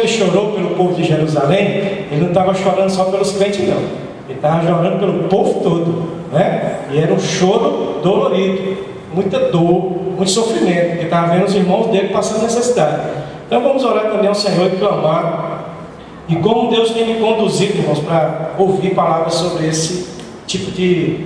ele chorou pelo povo de Jerusalém, ele não estava chorando só pelos crentes, não. Ele estava chorando pelo povo todo, né? E era um choro dolorido, muita dor, muito sofrimento, porque estava vendo os irmãos dele passando necessidade. Então vamos orar também ao Senhor e clamar. E como Deus tem me conduzido, irmãos, para ouvir palavras sobre esse tipo de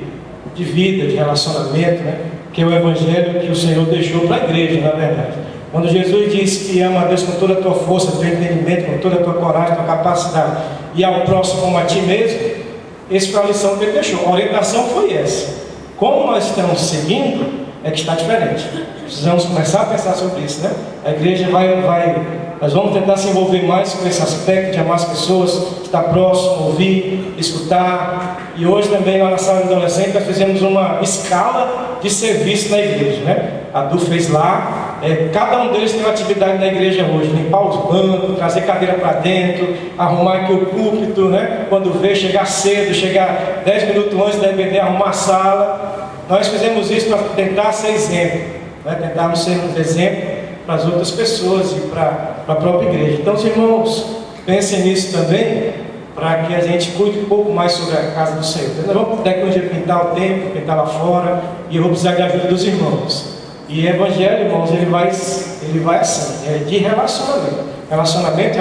vida, de relacionamento, né? Que é o Evangelho que o Senhor deixou para a igreja, na verdade. Quando Jesus disse que ama a Deus com toda a tua força, teu entendimento, com toda a tua coragem, tua capacidade, e ao próximo como a ti mesmo, essa foi a lição que ele deixou. A orientação foi essa. Como nós estamos seguindo, é que está diferente. Precisamos começar a pensar sobre isso, né? A igreja nós vamos tentar se envolver mais com esse aspecto de amar as pessoas, estar próximo, ouvir, escutar. E hoje também lá na sala de adolescente nós fizemos uma escala de serviço na igreja, né? A Du fez lá. Cada um deles tem uma atividade na igreja hoje: limpar os bancos, trazer cadeira para dentro, arrumar aqui o púlpito, né? Quando vê, chegar cedo, chegar 10 minutos antes da EBD, arrumar a sala. Nós fizemos isso para tentar ser exemplo, né? Tentarmos ser um exemplo para as outras pessoas e para a própria igreja. Então, os irmãos, pensem nisso também, para que a gente cuide um pouco mais sobre a casa do Senhor. Nós vamos ter que pintar o templo, pintar lá fora, e eu vou precisar da ajuda dos irmãos. E Evangelho, irmãos, ele vai assim, de relacionamento. Relacionamento,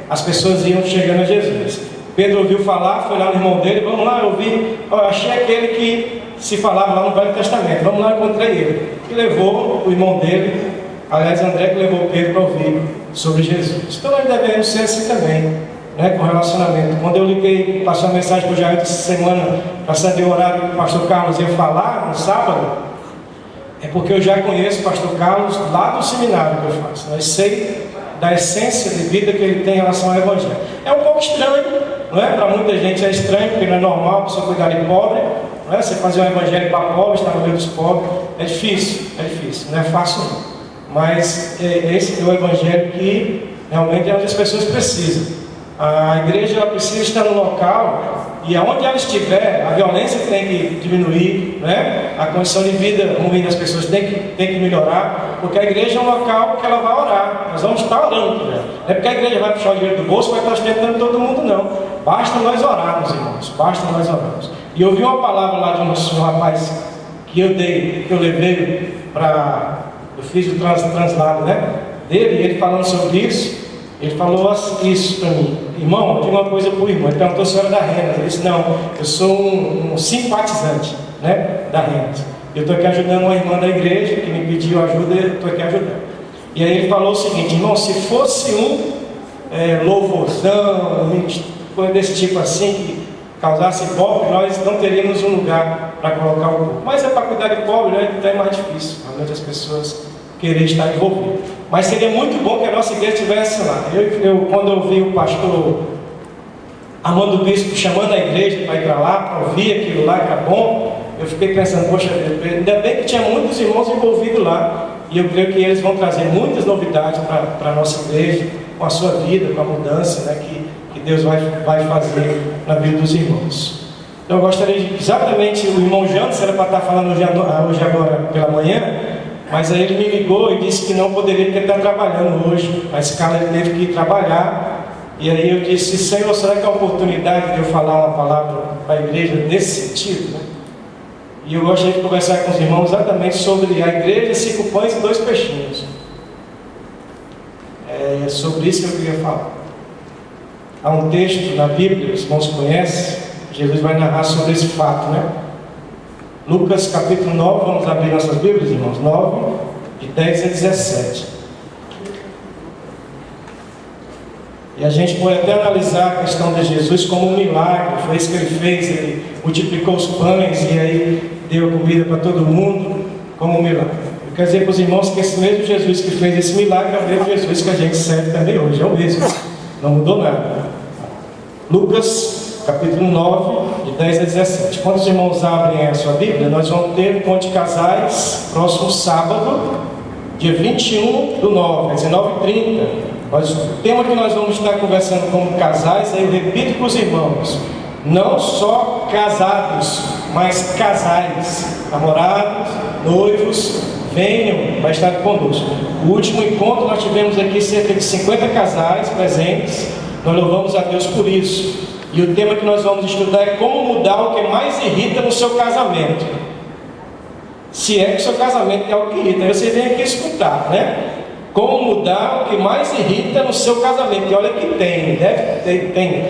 as pessoas iam chegando a Jesus. Pedro ouviu falar, foi lá no irmão dele: vamos lá, eu vi, eu achei aquele que se falava lá no Velho Testamento, vamos lá, encontrei ele. E levou o irmão dele, aliás, André, que levou Pedro para ouvir sobre Jesus. Então nós devemos ser assim também, né, com relacionamento. Quando eu liguei, passei uma mensagem para o Jair essa semana, para saber o horário que o pastor Carlos ia falar no sábado, é porque eu já conheço o pastor Carlos lá do seminário que eu faço. Eu sei da essência de vida que ele tem em relação ao Evangelho. É um pouco estranho, não é? Para muita gente é estranho, porque não é normal você cuidar de pobre, não é? Você fazer um Evangelho para pobres, estar no meio dos pobres, é difícil, não é fácil não. Mas esse é o Evangelho que realmente é onde as pessoas precisam. A igreja ela precisa estar no local, e aonde ela estiver, a violência tem que diminuir, né? A condição de vida ruim das pessoas tem que melhorar, porque a igreja é um local que ela vai orar. Nós vamos estar orando por ela. Não é porque a igreja vai puxar o dinheiro do bolso, vai estar sustentando todo mundo, não. Basta nós orarmos, irmãos, basta nós orarmos. E eu ouvi uma palavra lá de um rapaz que eu levei para... Eu fiz o translado, né, dele, e ele falando sobre isso. Ele falou isso para mim: irmão, eu tenho uma coisa para o irmão. Ele perguntou se eu era da renda. Eu disse: não, eu sou um simpatizante, né, da renda. Eu estou aqui ajudando uma irmã da igreja que me pediu ajuda, eu estou aqui ajudando. E aí ele falou o seguinte: irmão, se fosse louvorzão, coisa desse tipo assim, que causasse pobre, nós não teríamos um lugar para colocar o povo. Mas é para cuidar de pobre, né? Então é mais difícil, realmente, as pessoas querer estar envolvidas. Mas seria muito bom que a nossa igreja estivesse lá. Quando eu vi o pastor Armando Bispo chamando a igreja para ir para lá, para ouvir aquilo lá, que era bom, eu fiquei pensando: poxa, ainda bem que tinha muitos irmãos envolvidos lá. E eu creio que eles vão trazer muitas novidades para a nossa igreja, com a sua vida, com a mudança, né, que Deus vai fazer na vida dos irmãos. Então eu gostaria de, exatamente, o irmão Jantes era para estar falando hoje agora pela manhã, mas aí ele me ligou e disse que não poderia, porque ele está trabalhando hoje. A escala ele teve que ir trabalhar. E aí eu disse: Senhor, será que é a oportunidade de eu falar uma palavra para a igreja nesse sentido, né? E eu gostaria de conversar com os irmãos exatamente sobre a igreja, 5 pães e 2 peixinhos. É sobre isso que eu queria falar. Há um texto na Bíblia, os irmãos conhecem, Jesus vai narrar sobre esse fato, né? Lucas capítulo 9, vamos abrir nossas Bíblias, irmãos, 9, de 10 a 17. E a gente pode até analisar a questão de Jesus como um milagre. Foi isso que ele fez: ele multiplicou os pães e aí deu comida para todo mundo, como um milagre. Eu quero dizer para os irmãos que esse mesmo Jesus que fez esse milagre é o mesmo Jesus que a gente serve também hoje, é o mesmo, não mudou nada. Lucas capítulo 9, de 10 a 17. Quando os irmãos abrem a sua Bíblia, nós vamos ter o Encontro de Casais, próximo sábado, dia 21/9, às 19h30. O tema que nós vamos estar conversando como casais, aí eu repito para os irmãos: não só casados, mas casais, namorados, noivos, venham para estar conosco. O último encontro nós tivemos aqui cerca de 50 casais presentes. Nós louvamos a Deus por isso. E o tema que nós vamos estudar é como mudar o que mais irrita no seu casamento. Se é que o seu casamento é o que irrita, você vem aqui escutar, né? Como mudar o que mais irrita no seu casamento. E olha que tem.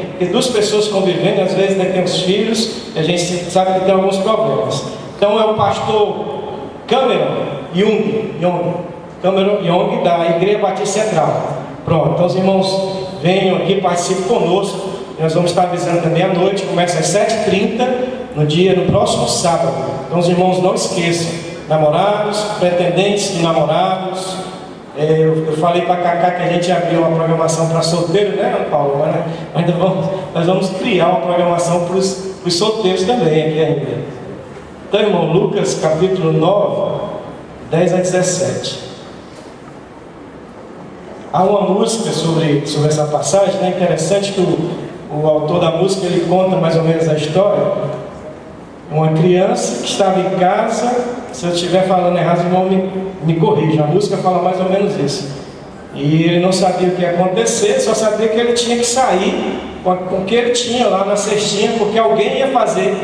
Porque duas pessoas convivendo, às vezes tem os filhos, e a gente sabe que tem alguns problemas. Então é o pastor Cameron Young da Igreja Batista Central. Pronto, então os irmãos venham aqui, participem conosco. Nós vamos estar avisando também à noite, começa às 7h30 no próximo sábado. Então os irmãos não esqueçam, namorados, pretendentes de namorados. Eu falei para a Cacá que a gente abriu uma programação para solteiro, né, Ana Paula? Nós vamos criar uma programação para os solteiros também aqui ainda. Então, irmão, Lucas capítulo 9, 10 a 17. Há uma música sobre essa passagem, né? Interessante que o autor da música ele conta mais ou menos a história. Uma criança que estava em casa, se eu estiver falando errado, o irmão me corrija. A música fala mais ou menos isso. E ele não sabia o que ia acontecer, só sabia que ele tinha que sair com o que ele tinha lá na cestinha, porque alguém ia fazer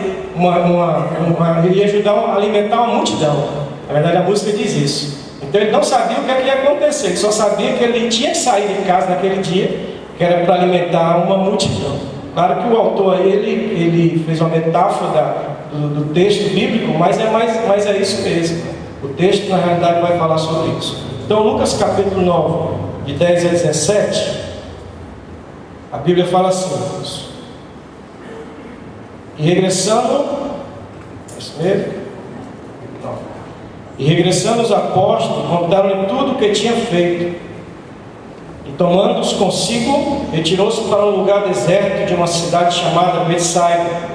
ele ia ajudar a alimentar uma multidão. Na verdade, a música diz isso. Então ele não sabia o que ia acontecer, ele só sabia que ele tinha que sair de casa naquele dia, que era para alimentar uma multidão. Claro que o autor aí, ele fez uma metáfora do texto bíblico, mas é isso mesmo. O texto, na realidade, vai falar sobre isso. Então, Lucas capítulo 9, de 10 a 17, a Bíblia fala assim: E regressando os apóstolos, contaram-lhe tudo o que tinha feito. E tomando-os consigo, retirou-se para um lugar deserto de uma cidade chamada Betsaida.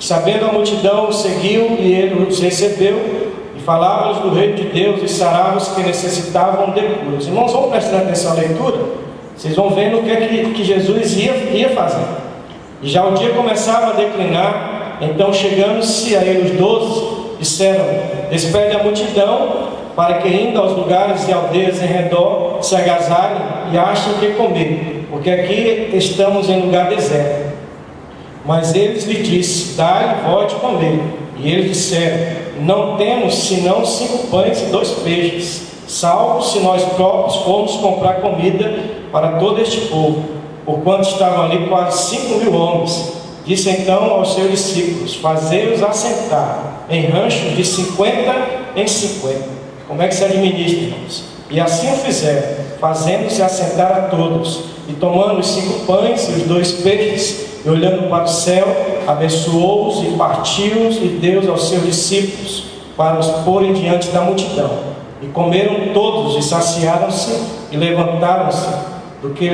Sabendo a multidão, seguiu e ele os recebeu e falava-lhes do reino de Deus e sarava os que necessitavam de cura. Os irmãos vão prestando atenção à leitura, vocês vão vendo o que é que Jesus ia fazer. E já o dia começava a declinar, então chegando-se a ele os 12, disseram: Despede a multidão, para que indo aos lugares e aldeias em redor se agasalhem e achem o que comer, porque aqui estamos em lugar deserto. Mas eles lhe disseram: Dai-lhe vós de comer. E eles disseram: Não temos senão 5 pães e 2 peixes, salvo se nós próprios formos comprar comida para todo este povo, porquanto estavam ali quase 5.000 homens. Disse então aos seus discípulos: Fazei-os assentar em ranchos de 50 em 50. Como é que se administra, irmãos? E assim o fizeram, fazendo-se assentar a todos. E tomando os 5 pães e os 2 peixes, e olhando para o céu, abençoou-os e partiu-os e deu aos seus discípulos, para os porem diante da multidão. E comeram todos e saciaram-se, e levantaram do que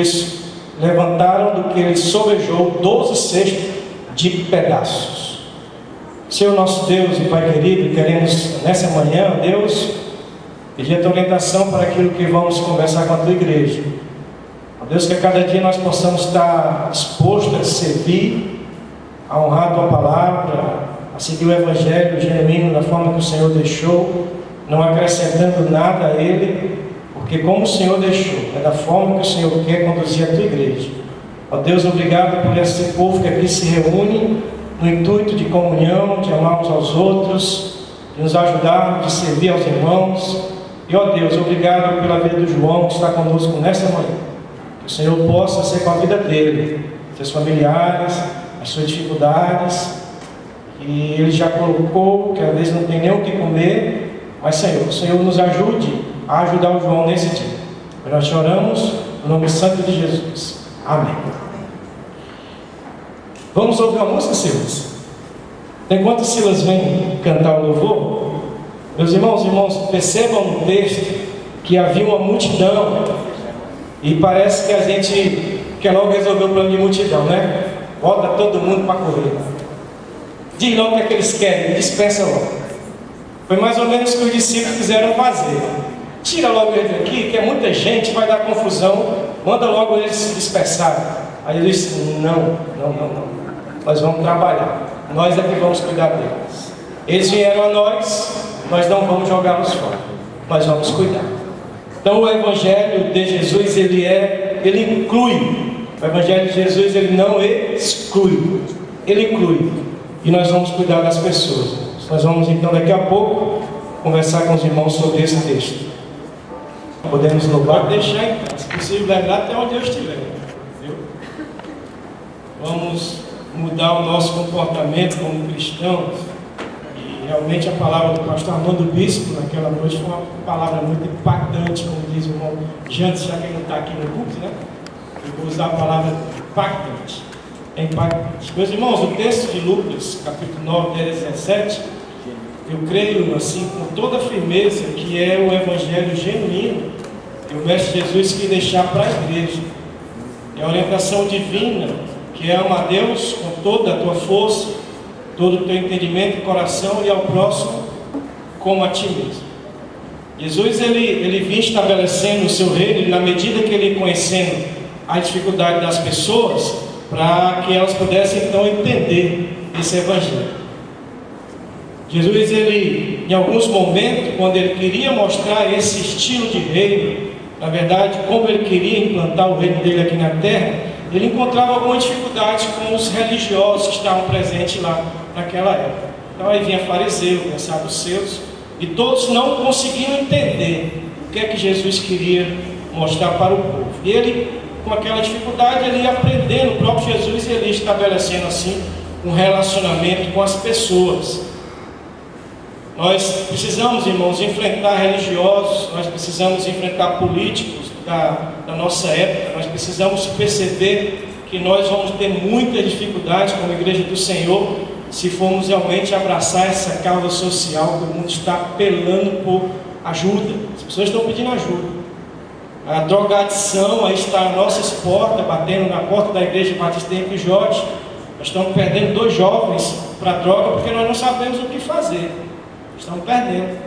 eles sobejou 12 cestos de pedaços. Senhor nosso Deus e Pai querido, queremos nessa manhã, Deus, pedir a tua orientação para aquilo que vamos conversar com a tua igreja. Deus, que a cada dia nós possamos estar dispostos a servir, a honrar a tua palavra, a seguir o evangelho genuíno da forma que o Senhor deixou, não acrescentando nada a ele, porque como o Senhor deixou, é da forma que o Senhor quer conduzir a tua igreja. Ó Deus, obrigado por esse povo que aqui se reúne no intuito de comunhão, de amar uns aos outros, de nos ajudar, de servir aos irmãos. E ó Deus, obrigado pela vida do João que está conosco nessa manhã. Que o Senhor possa ser com a vida dele, seus familiares, as suas dificuldades, que ele já colocou, que às vezes não tem nem o que comer, mas Senhor, o Senhor nos ajude a ajudar o João nesse dia. Nós choramos no nome santo de Jesus. Amém. Vamos ouvir a música, Silas? Enquanto Silas vem cantar o louvor, meus irmãos, percebam no texto que havia uma multidão, e parece que a gente quer logo resolver o plano de multidão, né? Bota todo mundo para correr. Diz logo o que é que eles querem, dispersa logo. Foi mais ou menos o que os discípulos quiseram fazer. Tira logo eles aqui, que é muita gente, vai dar confusão, manda logo eles se dispersarem. Aí ele disse: não, nós vamos trabalhar, nós é que vamos cuidar deles. Eles vieram a nós não vamos jogá-los fora. nós vamos cuidar. Então o Evangelho de Jesus, ele inclui. O Evangelho de Jesus, ele não exclui, ele inclui. E nós vamos cuidar das pessoas. Nós vamos então daqui a pouco conversar com os irmãos sobre esse texto. Podemos louvar? Pode deixar em casa, se possível levar até onde eu estiver. Viu? Vamos mudar o nosso comportamento como cristãos. E realmente a palavra do pastor Armando Bispo naquela noite foi uma palavra muito impactante, como diz o irmão Jantes, já que ele não está aqui no culto, né? Eu vou usar a palavra impactante. É impactante. Meus irmãos, o texto de Lucas, capítulo 9, 10 a 17, eu creio, assim, com toda a firmeza, que é o Evangelho genuíno que o Mestre Jesus quis deixar para a igreja. É a orientação divina, que é amar a Deus com toda a tua força, todo o teu entendimento e coração, e ao próximo como a ti mesmo. Jesus, ele vinha estabelecendo o seu reino, e na medida que ele ia conhecendo a dificuldade das pessoas, para que elas pudessem então entender esse Evangelho. Jesus, ele, em alguns momentos, quando ele queria mostrar esse estilo de reino, na verdade, como ele queria implantar o reino dele aqui na terra, ele encontrava algumas dificuldades com os religiosos que estavam presentes lá naquela época. Então aí vinha fariseu, vinha saduceus, e todos não conseguiam entender o que é que Jesus queria mostrar para o povo. E ele, com aquela dificuldade, ele ia aprendendo, o próprio Jesus, ele ia estabelecendo assim um relacionamento com as pessoas. Nós precisamos, irmãos, enfrentar religiosos, nós precisamos enfrentar políticos da nossa época, nós precisamos perceber que nós vamos ter muitas dificuldades como Igreja do Senhor, se formos realmente abraçar essa causa social que o mundo está apelando por ajuda. As pessoas estão pedindo ajuda. A drogadição aí está às nossas portas, batendo na porta da Igreja Batista em Jorge. Nós estamos perdendo 2 jovens para a droga porque nós não sabemos o que fazer. Estamos perdendo.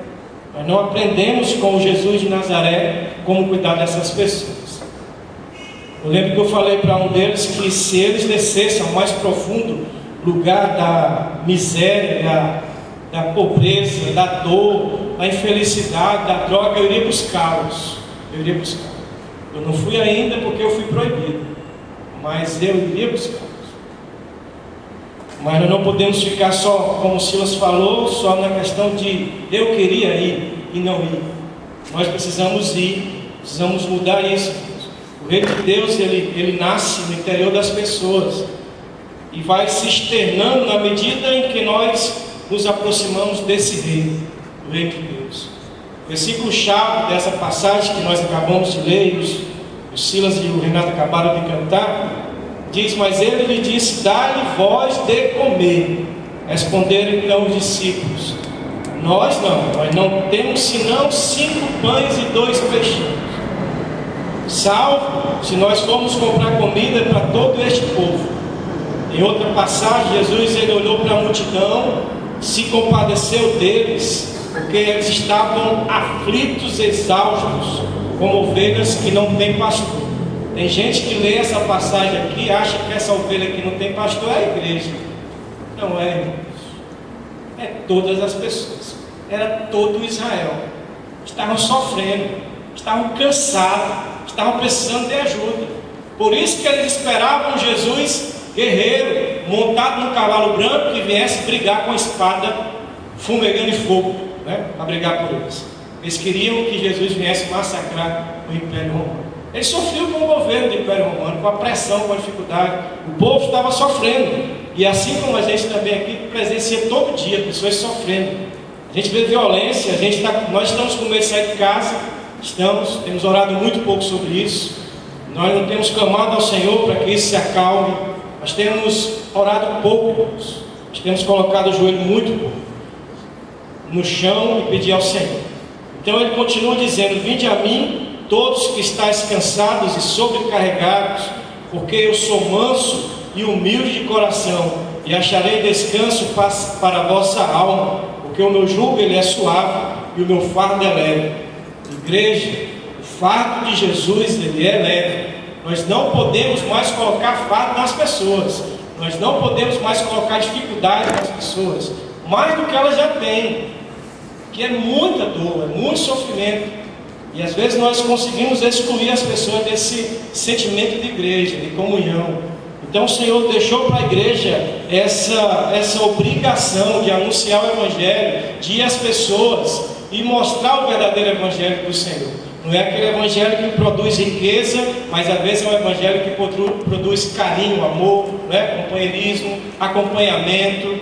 Nós não aprendemos com o Jesus de Nazaré como cuidar dessas pessoas. Eu lembro que eu falei para um deles que se eles descessem ao mais profundo lugar da miséria, da pobreza, da dor, da infelicidade, da droga, eu iria buscá-los. Eu não fui ainda porque eu fui proibido, mas eu iria buscá-los. Mas nós não podemos ficar só, como o Silas falou, só na questão de eu queria ir e não ir. Nós precisamos ir, precisamos mudar isso. O reino de Deus, ele nasce no interior das pessoas e vai se externando na medida em que nós nos aproximamos desse reino, do reino de Deus. O versículo-chave dessa passagem que nós acabamos de ler, o Silas e o Renato acabaram de cantar, diz: mas ele lhe disse, dá-lhe voz de comer. Responderam então os discípulos, nós não temos senão 5 pães e 2 peixinhos, salvo se nós formos comprar comida para todo este povo. Em outra passagem, Jesus, ele olhou para a multidão, se compadeceu deles, porque eles estavam aflitos, exaustos, como ovelhas que não têm pastor. Tem gente que lê essa passagem aqui e acha que essa ovelha que não tem pastor é a igreja. Não é, irmãos. É todas as pessoas. Era todo Israel. Estavam sofrendo, estavam cansados, estavam precisando de ajuda. Por isso que eles esperavam Jesus guerreiro, montado num cavalo branco, que viesse brigar com a espada fumegando em fogo, né, para brigar por eles. Eles queriam que Jesus viesse massacrar o Império Romano. Ele sofreu com o governo do Império Romano, com a pressão, com a dificuldade. O povo estava sofrendo. E assim como a gente também aqui presencia todo dia pessoas sofrendo. A gente vê violência, nós estamos com medo de sair de casa, temos orado muito pouco sobre isso. Nós não temos clamado ao Senhor para que isso se acalme. Nós temos orado pouco. Nós temos colocado o joelho muito pouco no chão e pedir ao Senhor. Então ele continua dizendo: vinde a mim, todos que estáis cansados e sobrecarregados, porque eu sou manso e humilde de coração, e acharei descanso para a vossa alma, porque o meu jugo ele é suave e o meu fardo é leve. Igreja, o fardo de Jesus ele é leve. Nós não podemos mais colocar fardo nas pessoas, nós não podemos mais colocar dificuldade nas pessoas, mais do que elas já têm. que é muita dor, é muito sofrimento. E às vezes nós conseguimos excluir as pessoas desse sentimento de igreja, de comunhão. Então o Senhor deixou para a igreja essa obrigação de anunciar o Evangelho, de ir às pessoas e mostrar o verdadeiro Evangelho do Senhor. Não é aquele Evangelho que produz riqueza, mas às vezes é um Evangelho que produz carinho, amor, né? Companheirismo, acompanhamento.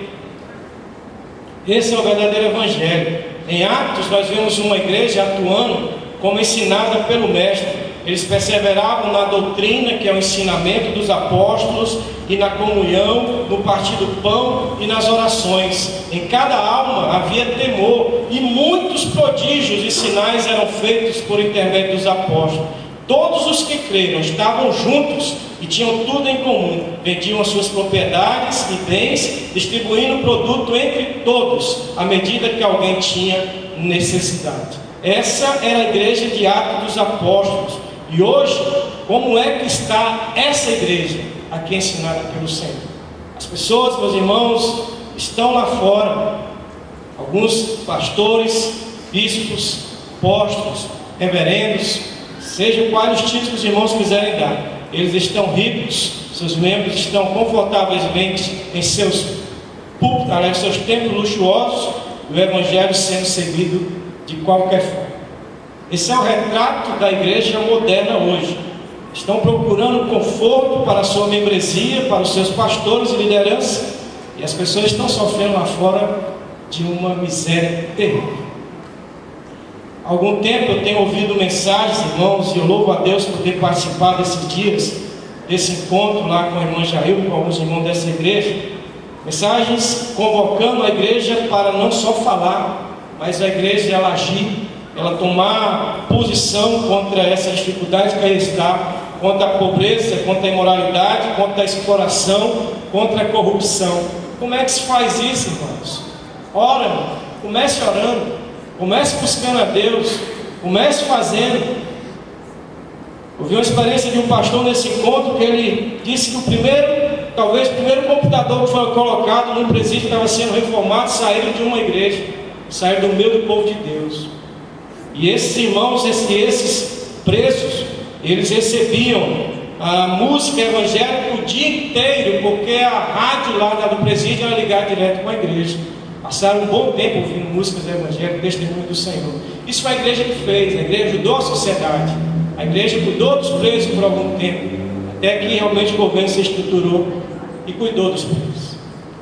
Esse é o verdadeiro Evangelho. Em Atos nós vemos uma igreja atuando como ensinada pelo Mestre. Eles perseveravam na doutrina, que é o ensinamento dos apóstolos, e na comunhão, no partir do pão e nas orações. Em cada alma havia temor, e muitos prodígios e sinais eram feitos por intermédio dos apóstolos. Todos os que creram estavam juntos e tinham tudo em comum. Vendiam as suas propriedades e bens, distribuindo o produto entre todos, à medida que alguém tinha necessidade. Essa era a igreja de Atos dos Apóstolos. E hoje, como é que está essa igreja aqui ensinada pelo Senhor? As pessoas, meus irmãos, estão lá fora. Alguns pastores, bispos, apóstolos, reverendos, sejam quais os títulos os irmãos quiserem dar, eles estão ricos, seus membros estão confortavelmente em seus púlpitos, em seus templos luxuosos, e o Evangelho sendo seguido de qualquer forma. Esse é o retrato da igreja moderna hoje. Estão procurando conforto para a sua membresia, para os seus pastores e liderança, e as pessoas estão sofrendo lá fora de uma miséria terrível. Há algum tempo eu tenho ouvido mensagens, irmãos, e eu louvo a Deus por ter participado desses dias, desse encontro lá com a irmã Jair, com alguns irmãos dessa igreja. Mensagens convocando a igreja para não só falar, mas a igreja ela agir, ela tomar posição contra essa dificuldade que aí está, contra a pobreza, contra a imoralidade, contra a exploração, contra a corrupção. Como é que se faz isso, irmãos? Ora, comece orando, comece buscando a Deus, comece fazendo. Eu vi uma experiência de um pastor nesse encontro que ele disse que o primeiro computador que foi colocado num presídio que estava sendo reformado saíram de uma igreja, saíram do meio do povo de Deus. E esses irmãos, esses presos, eles recebiam a música evangélica o dia inteiro, porque a rádio lá do presídio era ligada direto com a igreja. Passaram um bom tempo ouvindo músicas evangélicas, testemunho do Senhor. Isso foi a igreja que fez, a igreja ajudou a sociedade, a igreja cuidou dos presos por algum tempo, até que realmente o governo se estruturou e cuidou dos presos.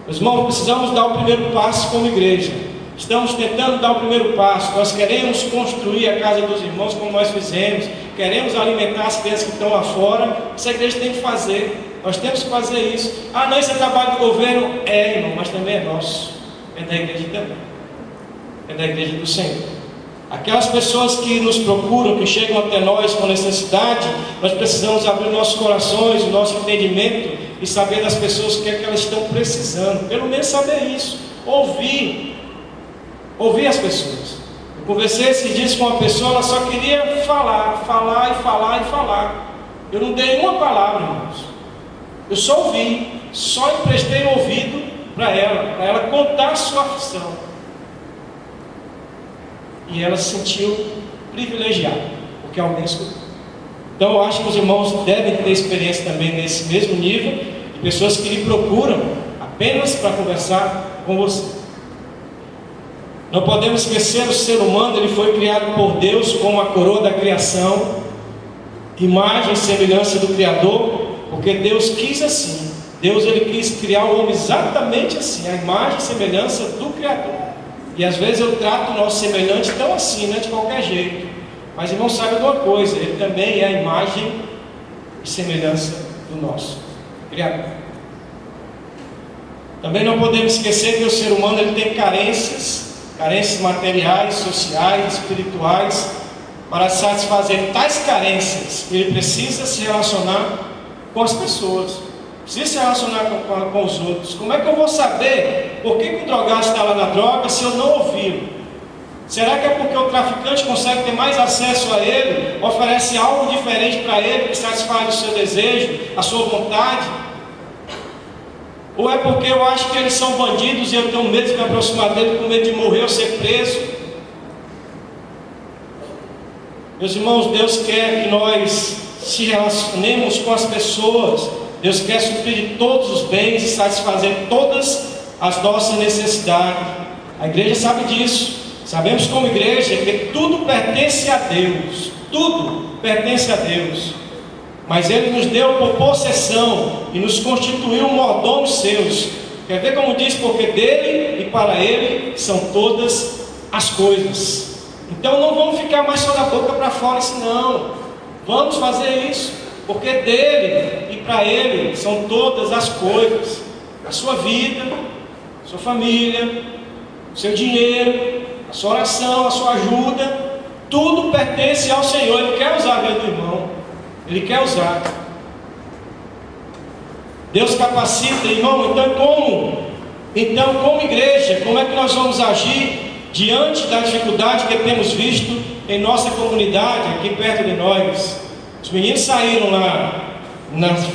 Meus irmãos, precisamos dar o primeiro passo como igreja. Estamos tentando dar o primeiro passo. Nós queremos construir a casa dos irmãos como nós fizemos. Queremos alimentar as crianças que estão lá fora. Essa igreja tem que fazer. Nós temos que fazer isso. Ah, não, isso é trabalho do governo. É, irmão, mas também é nosso. É da igreja também. É da igreja do Senhor. Aquelas pessoas que nos procuram, que chegam até nós com necessidade, nós precisamos abrir nossos corações, o nosso entendimento e saber das pessoas o que é que elas estão precisando. Pelo menos saber isso. Ouvir as pessoas. Eu conversei esses dias com uma pessoa, ela só queria falar. Eu não dei uma palavra, irmãos. Eu só ouvi, só emprestei o ouvido para ela contar a sua aflição. E ela se sentiu privilegiada, porque alguém escutou. Então eu acho que os irmãos devem ter experiência também nesse mesmo nível, de pessoas que lhe procuram apenas para conversar com você. Não podemos esquecer, o ser humano ele foi criado por Deus como a coroa da criação, imagem e semelhança do Criador, porque Deus quis assim. Deus ele quis criar o homem exatamente assim, a imagem e semelhança do Criador. E às vezes eu trato o nosso semelhante tão assim, né, de qualquer jeito. Mas irmão, sabe de uma coisa, ele também é a imagem e semelhança do nosso Criador. Também não podemos esquecer que o ser humano ele tem carências materiais, sociais, espirituais. Para satisfazer tais carências, ele precisa se relacionar com as pessoas, precisa se relacionar com os outros. Como é que eu vou saber por que o drogado está lá na droga se eu não ouvi-lo? Será que é porque o traficante consegue ter mais acesso a ele, oferece algo diferente para ele, que satisfaz o seu desejo, a sua vontade? Ou é porque eu acho que eles são bandidos e eu tenho medo de me aproximar dele, com medo de morrer ou ser preso? Meus irmãos, Deus quer que nós se relacionemos com as pessoas. Deus quer suprir todos os bens e satisfazer todas as nossas necessidades. A igreja sabe disso. Sabemos como igreja que tudo pertence a Deus. Tudo pertence a Deus. Mas Ele nos deu por possessão e nos constituiu mordomos seus. Quer ver como diz? Porque dele e para Ele são todas as coisas. Então não vamos ficar mais só da boca para fora, senão vamos fazer isso, porque dele e para Ele são todas as coisas. A sua vida, a sua família, o seu dinheiro, a sua oração, a sua ajuda, tudo pertence ao Senhor. Ele quer usar a vida do irmão, Ele quer usar. Deus capacita, irmão. Então como igreja, como é que nós vamos agir diante da dificuldade que temos visto em nossa comunidade, aqui perto de nós? Os meninos saíram lá,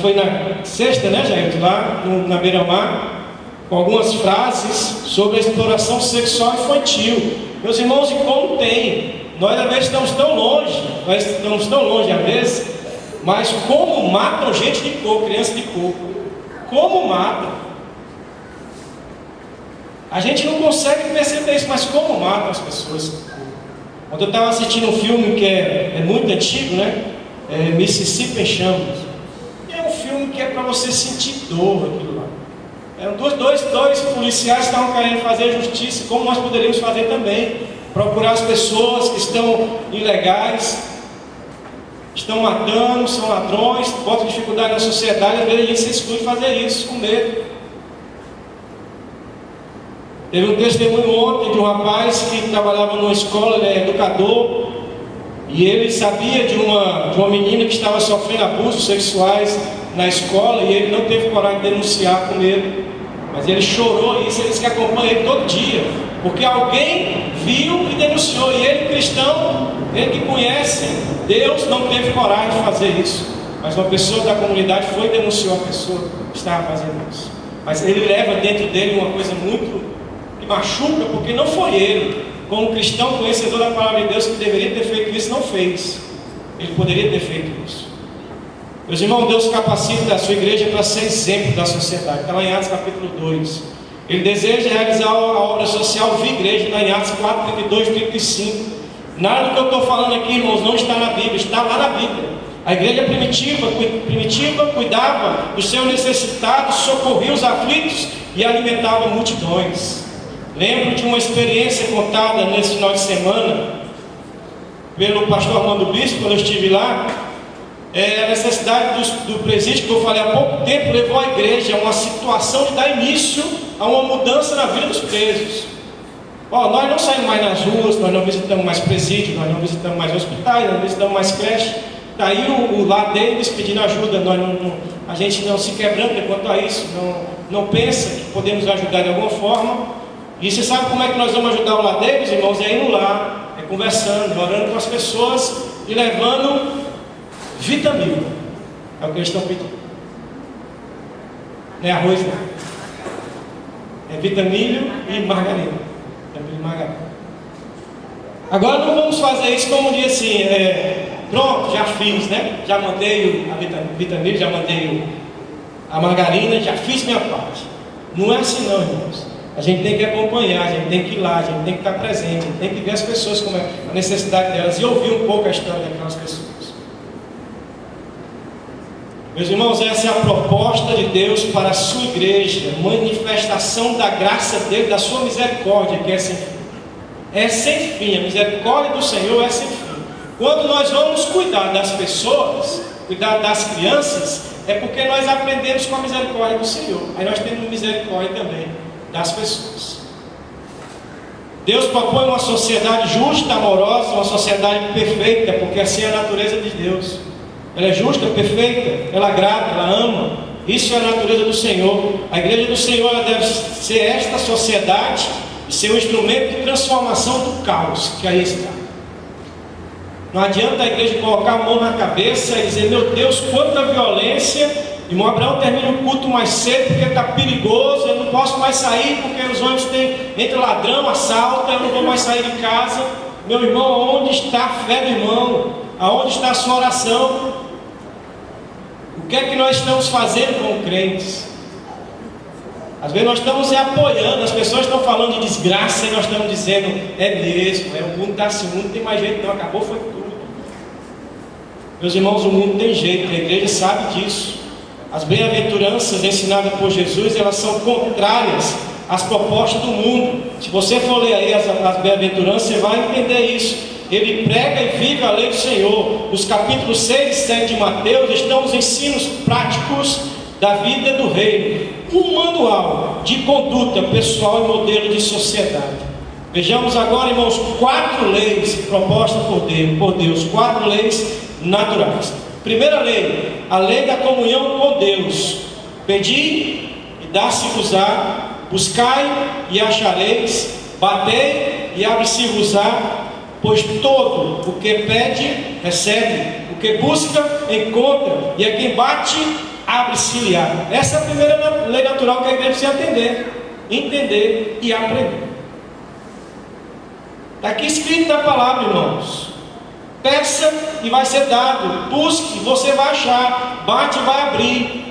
foi na sexta, né, gente, lá na beira-mar, com algumas frases sobre a exploração sexual infantil. Meus irmãos, e como tem? Nós às vezes estamos tão longe às vezes, mas como matam gente de coco, criança de coco? Como matam? A gente não consegue perceber isso, mas como matam as pessoas? Quando eu estava assistindo um filme que é muito antigo, né? Mississippi em Chamas. E é um filme que é para você sentir dor, aquilo lá. Dois policiais estavam querendo fazer justiça, como nós poderíamos fazer também. Procurar as pessoas que estão ilegais, estão matando, são ladrões, botam dificuldade na sociedade. Às vezes a gente se exclui de fazer isso, com medo. Teve um testemunho ontem de um rapaz que trabalhava numa escola, ele é educador, e ele sabia de uma menina que estava sofrendo abusos sexuais na escola, e ele não teve coragem de denunciar com medo, mas ele chorou. E isso eles que acompanham ele todo dia, porque alguém viu e denunciou, e ele, cristão, ele que conhece Deus, não teve coragem de fazer isso, mas uma pessoa da comunidade foi e denunciou a pessoa que estava fazendo isso. Mas ele leva dentro dele uma coisa muito que machuca, porque não foi ele, como cristão conhecedor da palavra de Deus, que deveria ter feito isso, não fez. Ele poderia ter feito isso. Meus irmãos, Deus capacita a sua igreja para ser exemplo da sociedade. Está lá em Atos capítulo 2. Ele deseja realizar a obra social via igreja, lá em Atos 4, 32, 35. Nada do que eu estou falando aqui, irmãos, não está na Bíblia, está lá na Bíblia. A igreja primitiva cuidava dos seus necessitados, socorria os aflitos e alimentava multidões. Lembro de uma experiência contada nesse final de semana pelo pastor Armando Bispo, quando eu estive lá. A necessidade do presídio, que eu falei há pouco tempo, levou a igreja a uma situação de dar início a uma mudança na vida dos presos. Nós não saímos mais nas ruas, nós não visitamos mais presídio, nós não visitamos mais hospitais, nós não visitamos mais creche. Está aí o lá deles pedindo ajuda. A gente não se quebranta quanto a isso, não pensa que podemos ajudar de alguma forma. E você sabe como é que nós vamos ajudar o lá deles, irmãos? É indo lá, é conversando, orando com as pessoas e levando vitamina. É o que eles estão pedindo. Não é arroz, não. É vitamilho e margarina. Agora não vamos fazer isso como um dia assim, pronto, já fiz, né? Já mandei a vitamina, já mandei a margarina, já fiz minha parte. Não é assim não, irmãos. A gente tem que acompanhar, a gente tem que ir lá, a gente tem que estar presente, a gente tem que ver as pessoas, como é a necessidade delas, e ouvir um pouco a história daquelas pessoas. Meus irmãos, essa é a proposta de Deus para a sua igreja, manifestação da graça dele, da sua misericórdia, que é sem fim. É sem fim, a misericórdia do Senhor é sem fim. Quando nós vamos cuidar das pessoas, cuidar das crianças, é porque nós aprendemos com a misericórdia do Senhor. Aí nós temos misericórdia também das pessoas. Deus propõe uma sociedade justa, amorosa, uma sociedade perfeita, porque assim é a natureza de Deus. Ela é justa, perfeita, ela agrada, ela ama. Isso é a natureza do Senhor. A igreja do Senhor, ela deve ser esta sociedade e ser um instrumento de transformação do caos que aí está. Não adianta a igreja colocar a mão na cabeça e dizer: meu Deus, quanta violência. Irmão Abraão termina o culto mais cedo porque está perigoso, eu não posso mais sair porque os ônibus entra ladrão, assalta, eu não vou mais sair de casa. Meu irmão, aonde está a fé do irmão? Aonde está a sua oração? O que é que nós estamos fazendo como crentes? Às vezes nós estamos apoiando, as pessoas estão falando de desgraça e nós estamos dizendo, é mesmo, o mundo está assim, o mundo não tem mais jeito não, acabou foi tudo. Meus irmãos, o mundo tem jeito, a igreja sabe disso. As bem-aventuranças ensinadas por Jesus, elas são contrárias às propostas do mundo. Se você for ler aí as bem-aventuranças, você vai entender isso. Ele prega e vive a lei do Senhor. Nos capítulos 6 e 7 de Mateus estão os ensinos práticos da vida do reino, um manual de conduta pessoal e modelo de sociedade. Vejamos agora, irmãos, 4 leis propostas por Deus, 4 leis naturais. Primeira lei, a lei da comunhão com Deus. Pedi e dá-se-vos-á, buscai e achareis, batei e abre-se-vos-á, pois todo o que pede, recebe, o que busca, encontra, e a quem bate, abre-se-lhe-á. Essa é a primeira lei natural que a igreja precisa entender e aprender. Está aqui escrito na palavra, irmãos. Peça e vai ser dado, busque, você vai achar, bate e vai abrir.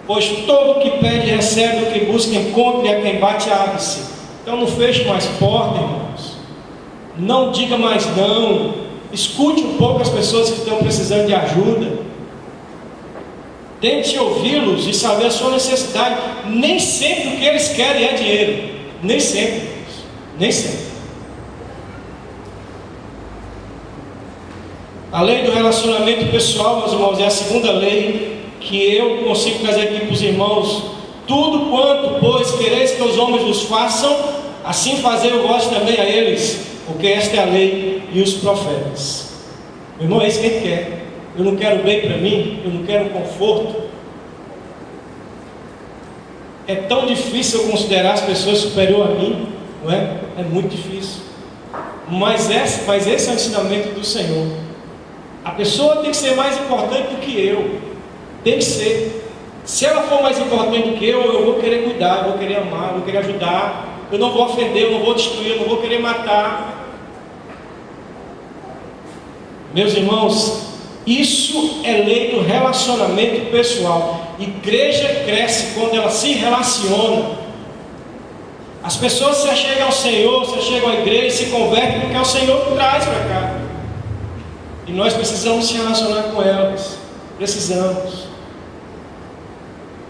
Pois todo o que pede, recebe, o que busca, encontra, e a quem bate, abre-se. Então não feche mais porta, irmãos. Não diga mais não. Escute um pouco as pessoas que estão precisando de ajuda. Tente ouvi-los e saber a sua necessidade. Nem sempre o que eles querem é dinheiro. Nem sempre, irmãos. Nem sempre. A lei do relacionamento pessoal, meus irmãos, é a segunda lei que eu consigo trazer aqui para os irmãos. Tudo quanto, pois, quereis que os homens vos façam, assim fazer eu vós também a eles, porque esta é a lei e os profetas. Meu irmão, é isso que ele quer. Eu não quero bem para mim, eu não quero conforto. É tão difícil eu considerar as pessoas superior a mim, não é? É muito difícil. Mas esse é o ensinamento do Senhor. A pessoa tem que ser mais importante do que eu. Tem que ser. Se ela for mais importante do que eu vou querer cuidar, eu vou querer amar, eu vou querer ajudar. Eu não vou ofender, eu não vou destruir, eu não vou querer matar. Meus irmãos, isso é lei do relacionamento pessoal. Igreja cresce quando ela se relaciona. As pessoas se achegam ao Senhor, se achegam à igreja, se convertem porque é o Senhor que traz para cá. E nós precisamos se relacionar com elas. Precisamos.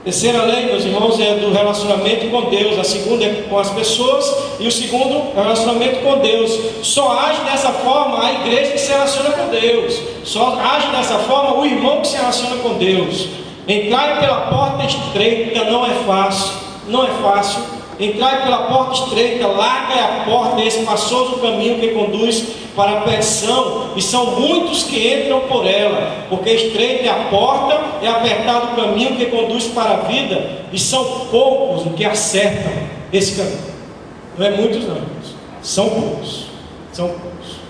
Terceira lei, meus irmãos, é do relacionamento com Deus. A segunda é com as pessoas. E o segundo é o relacionamento com Deus. Só age dessa forma a igreja que se relaciona com Deus. Só age dessa forma o irmão que se relaciona com Deus. Entrar pela porta estreita não é fácil. Não é fácil. Entrar pela porta estreita, larga é a porta, é espaçoso o caminho que conduz para a perdição, e são muitos que entram por ela, porque estreita é a porta, é apertado o caminho que conduz para a vida, e são poucos os que acertam esse caminho. Não é muitos não, são poucos. São poucos.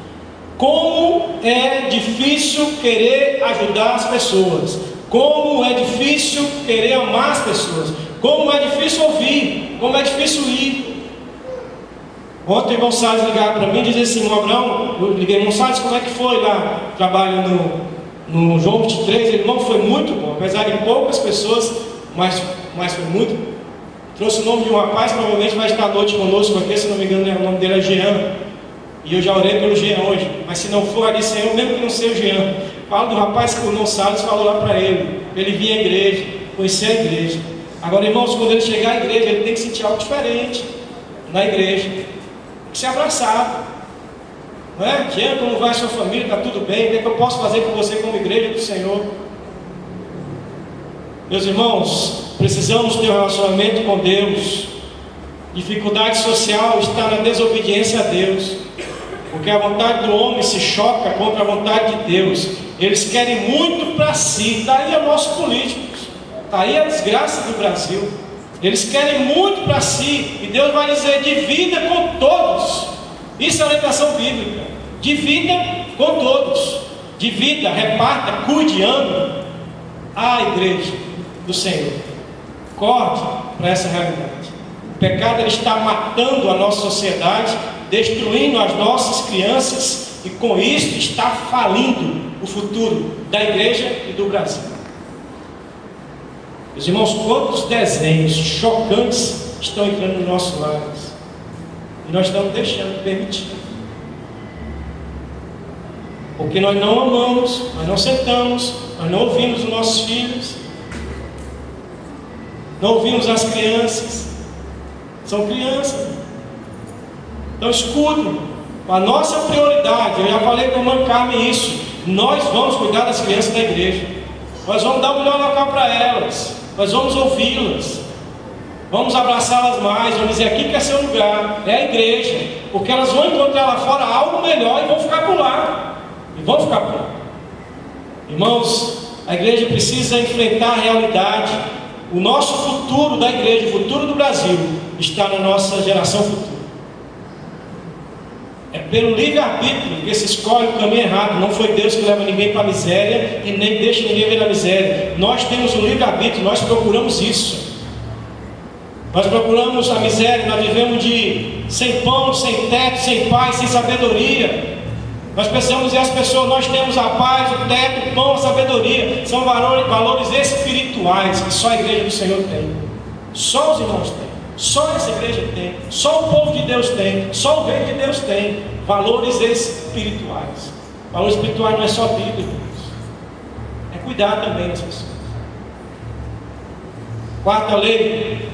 Como é difícil querer ajudar as pessoas, como é difícil querer amar as pessoas, como é difícil ouvir, como é difícil ir. Ontem o irmão Salles ligaram para mim e disse assim: irmão Abraão, eu liguei, irmão Salles, como é que foi lá? Trabalho no João 23, ele, irmão, foi muito bom, apesar de poucas pessoas, mas foi muito bom. Trouxe o nome de um rapaz, provavelmente vai estar à noite conosco aqui, se não me engano, o nome dele é Jean. E eu já orei pelo Jean hoje, mas se não for ali, Senhor, mesmo que não seja o Jean, fala do rapaz que o irmão Salles falou lá para ele vir à igreja, conhecer a igreja. Agora, irmãos, quando ele chegar à igreja, ele tem que sentir algo diferente na igreja. Tem que ser abraçado. Não é? Jean, como vai a sua família? Está tudo bem? O que é que eu posso fazer por você como igreja do Senhor? Meus irmãos, precisamos ter um relacionamento com Deus. Dificuldade social está na desobediência a Deus, porque a vontade do homem se choca contra a vontade de Deus. Eles querem muito para si. Daí é o nosso políticos. Daí a desgraça do Brasil. Eles querem muito para si, e Deus vai dizer: divida com todos. Isso é orientação bíblica. Divida com todos. Divida, reparta, cuide, ame a igreja do Senhor. Acorde para essa realidade. O pecado, ele está matando a nossa sociedade, destruindo as nossas crianças e com isso está falindo o futuro da igreja e do Brasil. Meus irmãos, quantos desenhos chocantes estão entrando nos nossos lares e nós estamos deixando, permitindo, porque nós não amamos, nós não sentamos, nós não ouvimos os nossos filhos, não ouvimos as crianças. São crianças. Então escutem, a nossa prioridade, eu já falei com a irmã Carmen isso, nós vamos cuidar das crianças da igreja, nós vamos dar o melhor local para elas, nós vamos ouvi-las, vamos abraçá-las mais, vamos dizer, aqui que é seu lugar, é a igreja, porque elas vão encontrar lá fora algo melhor e vão ficar por lá. Irmãos, a igreja precisa enfrentar a realidade. O nosso futuro da igreja, o futuro do Brasil, está na nossa geração futura. É pelo livre-arbítrio que se escolhe o caminho errado. Não foi Deus que leva ninguém para a miséria e nem deixa ninguém ver na miséria. Nós temos o livre-arbítrio, nós procuramos isso. Nós procuramos a miséria, nós vivemos sem pão, sem teto, sem paz, sem sabedoria. Nós precisamos dizer às pessoas, nós temos a paz, o teto, o pão, a sabedoria. São valores espirituais que só a igreja do Senhor tem. Só os irmãos têm. Só essa igreja tem. Só o povo de Deus tem. Só o reino de Deus tem. Valores espirituais. Valores espirituais não é só Bíblia, irmãos. É cuidar também das pessoas. Quarta lei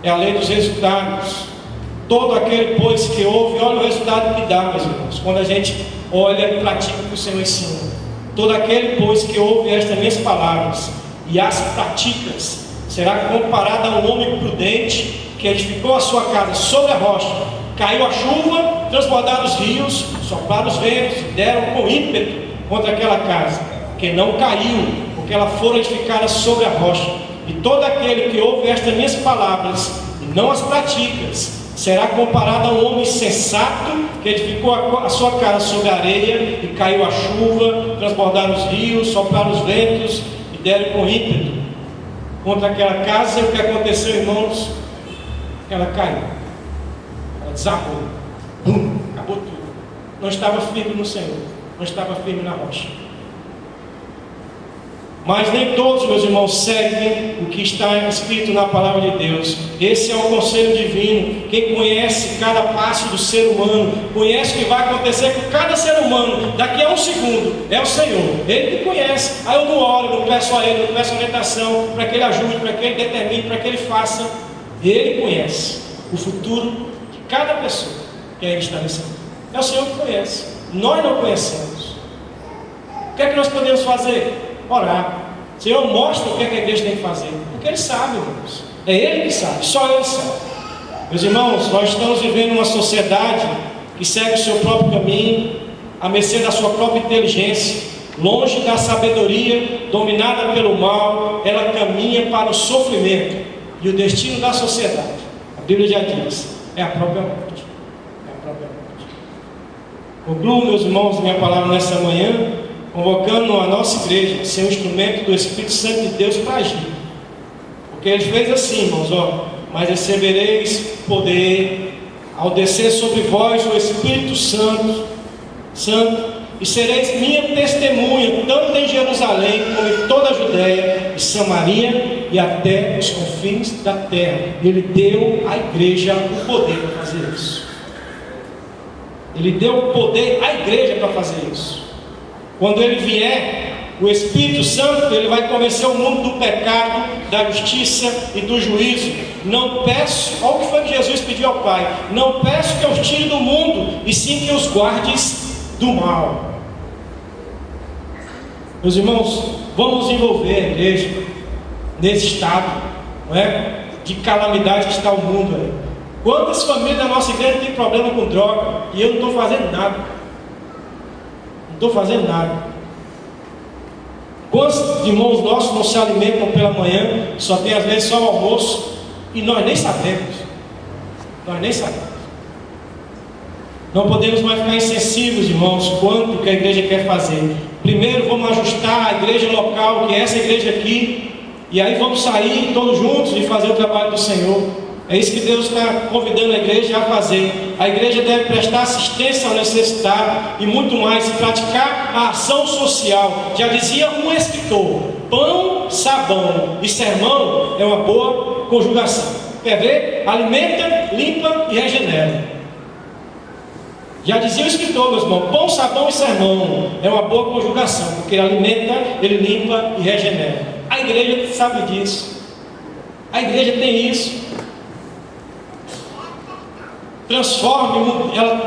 é a lei dos resultados. Todo aquele, pois, que ouve, olha o resultado que dá, meus irmãos, quando a gente olha e pratica o que o Senhor ensina. Todo aquele, pois, que ouve estas minhas palavras e as praticas, será comparado a um homem prudente que edificou a sua casa sobre a rocha. Caiu a chuva, transbordaram os rios, sopraram os ventos, deram com ímpeto contra aquela casa, que não caiu, porque ela foi edificada sobre a rocha. E todo aquele que ouve estas minhas palavras e não as pratica, será comparado a um homem sensato que edificou a sua casa sobre a areia, e caiu a chuva, transbordaram os rios, sopraram os ventos e deram com ímpeto contra aquela casa. E o que aconteceu, irmãos? Ela caiu, ela desabou, acabou tudo. Não estava firme no Senhor, não estava firme na rocha. Mas nem todos, meus irmãos, seguem o que está escrito na palavra de Deus. Esse é o conselho divino. Quem conhece cada passo do ser humano, conhece o que vai acontecer com cada ser humano daqui a um segundo, é o Senhor. Ele que conhece. Aí eu não oro, não peço a Ele, não peço orientação para que Ele ajude, para que Ele determine, para que Ele faça. Ele conhece o futuro de cada pessoa que aí está nesse mundo. É o Senhor que conhece. Nós não conhecemos. O que é que nós podemos fazer? Orar. O Senhor mostra o que a igreja tem que fazer, porque Ele sabe, irmãos. É Ele que sabe, só Ele sabe. Meus irmãos, nós estamos vivendo uma sociedade que segue o seu próprio caminho, à mercê da sua própria inteligência, longe da sabedoria, dominada pelo mal. Ela caminha para o sofrimento, e o destino da sociedade, a Bíblia já diz, é a própria morte. É a própria morte. Concluo, meus irmãos, minha palavra nessa manhã, convocando a nossa igreja a ser um instrumento do Espírito Santo de Deus para agir. Porque Ele fez assim, irmãos, mas recebereis poder ao descer sobre vós o Espírito Santo, e sereis minha testemunha, tanto em Jerusalém como em toda a Judéia e Samaria e até os confins da terra. Ele deu à igreja o poder para fazer isso. Ele deu o poder à igreja para fazer isso. Quando Ele vier, o Espírito Santo, Ele vai convencer o mundo do pecado, da justiça e do juízo. Não peço, olha o que foi que Jesus pediu ao Pai: não peço que os tire do mundo, e sim que os guardes do mal. Meus irmãos, vamos envolver a igreja nesse estado, não é? De calamidade que está o mundo aí. Quantas famílias da nossa igreja têm problema com droga, e eu não estou fazendo nada. Não estou fazendo nada. Quantos irmãos nossos não se alimentam pela manhã, só tem às vezes só o almoço, e nós nem sabemos. Nós nem sabemos. Não podemos mais ficar insensíveis, irmãos, quanto que a igreja quer fazer. Primeiro vamos ajustar a igreja local, que é essa igreja aqui, e aí vamos sair todos juntos e fazer o trabalho do Senhor. É isso que Deus está convidando a igreja a fazer. A igreja deve prestar assistência ao necessitado e muito mais, praticar a ação social. Já dizia um escritor: pão, sabão e sermão é uma boa conjugação. Quer ver? Alimenta, limpa e regenera. Já dizia o escritor, meus irmãos: pão, sabão e sermão é uma boa conjugação, porque ele alimenta, ele limpa e regenera. A igreja sabe disso. A igreja tem isso.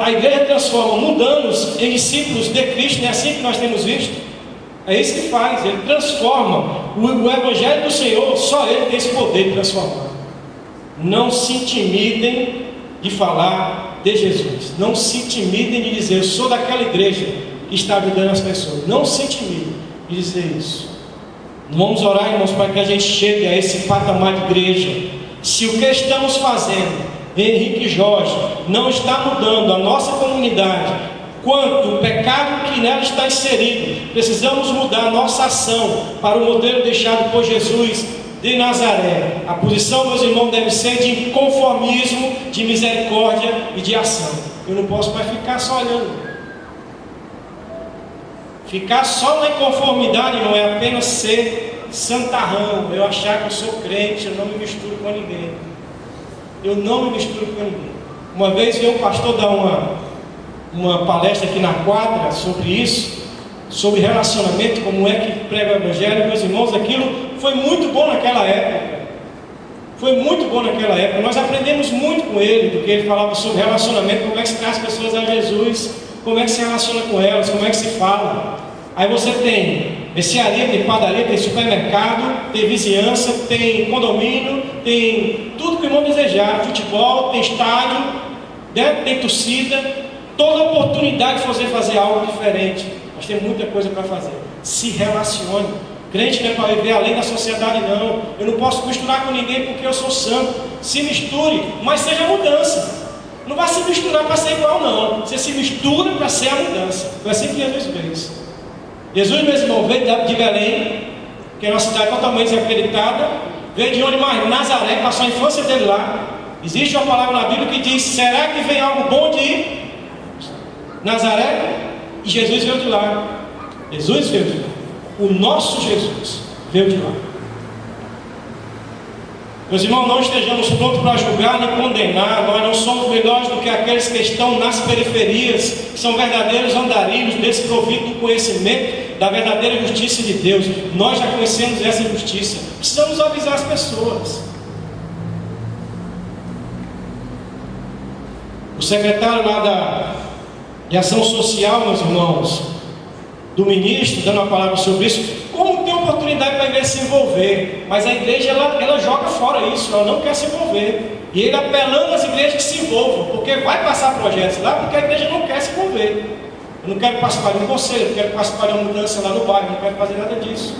A igreja transforma mundanos em discípulos de Cristo. Não é assim que nós temos visto? É isso que faz. Ele transforma. O Evangelho do Senhor, só Ele tem esse poder de transformar. Não se intimidem de falar de Jesus. Não se intimidem de dizer: eu sou daquela igreja que está ajudando as pessoas. Não se intimidem de dizer isso. Vamos orar, irmãos, para que a gente chegue a esse patamar de igreja. Se o que estamos fazendo, Henrique Jorge, não está mudando a nossa comunidade, quanto o pecado que nela está inserido, precisamos mudar a nossa ação para o modelo deixado por Jesus de Nazaré. A posição, meus irmãos, deve ser de conformismo, de misericórdia e de ação. Eu não posso mais ficar só olhando. Ficar só na inconformidade não é apenas ser santarrão, eu achar que eu sou crente, eu não me misturo com ninguém. Eu não me misturo com ninguém. Uma vez veio um pastor dar uma palestra aqui na quadra sobre isso, sobre relacionamento, como é que prega o Evangelho. Meus irmãos, aquilo foi muito bom naquela época. Foi muito bom naquela época. Nós aprendemos muito com ele, porque ele falava sobre relacionamento, como é que se traz as pessoas a Jesus, como é que se relaciona com elas, como é que se fala. Aí você tem mercearia, tem padaria, tem supermercado, tem vizinhança, tem condomínio, tem tudo que o irmão desejar, futebol, tem estádio, né? Tem torcida, toda oportunidade de você fazer algo diferente. Mas tem muita coisa para fazer. Se relacione. Crente não é para viver além da sociedade, não. Eu não posso misturar com ninguém porque eu sou santo. Se misture, mas seja mudança. Não vai se misturar para ser igual, não. Você se mistura para ser a mudança. Foi assim que Jesus fez. Jesus, meu irmão, veio de Belém, que é uma cidade totalmente desacreditada. Veio de onde mais? Nazaré, passou a infância dele lá. Existe uma palavra na Bíblia que diz: será que vem algo bom de Nazaré? E Jesus veio de lá. Jesus veio de lá. O nosso Jesus veio de lá. Meus irmãos, não estejamos prontos para julgar nem condenar. Nós não somos melhores do que aqueles que estão nas periferias, que são verdadeiros andarilhos, desprovidos do conhecimento da verdadeira justiça de Deus. Nós já conhecemos essa justiça. Precisamos avisar as pessoas. O secretário lá de Ação Social, meus irmãos, do ministro, dando uma palavra sobre isso, como tem oportunidade para a igreja se envolver, mas a igreja ela joga fora isso, ela não quer se envolver. E ele apelando às igrejas que se envolvam, porque vai passar projetos lá, porque a igreja não quer se envolver. Eu não quero participar de um conselho, eu quero participar de uma mudança lá no bairro, não quero fazer nada disso.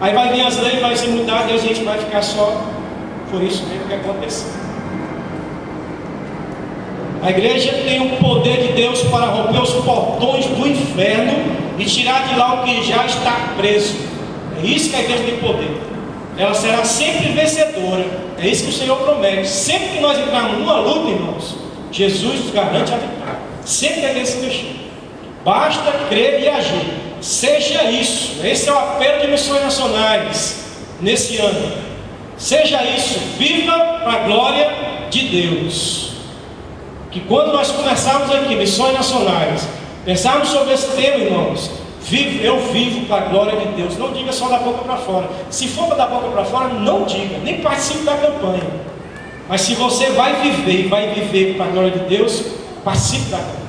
Aí vai vir as leis, vai ser mudado e a gente vai ficar só. Foi isso mesmo que aconteceu. A igreja tem o poder de Deus para romper os portões do inferno e tirar de lá o que já está preso. É isso que a igreja tem poder. Ela será sempre vencedora. É isso que o Senhor promete. Sempre que nós entrarmos numa luta, irmãos, Jesus nos garante a vitória. Sempre que a igreja se mexer. Basta crer e agir. Seja isso. Esse é o apelo de missões nacionais nesse ano. Seja isso. Viva para a glória de Deus. Que quando nós começarmos aqui, missões nacionais, pensarmos sobre esse tema, irmãos, eu vivo para a glória de Deus. Não diga só da boca para fora. Se for para da boca para fora, não diga, nem participe da campanha. Mas se você vai viver para a glória de Deus, participe da campanha.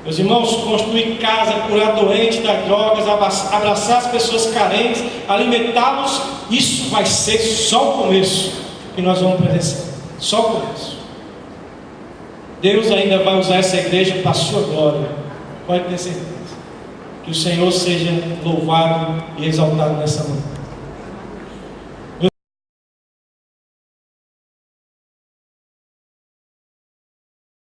Meus irmãos, construir casa, curar doentes das drogas, abraçar as pessoas carentes, alimentá-los, isso vai ser só o começo que nós vamos presenciar. Só o começo. Deus ainda vai usar essa igreja para a sua glória. Pode ter certeza. Que o Senhor seja louvado e exaltado nessa manhã.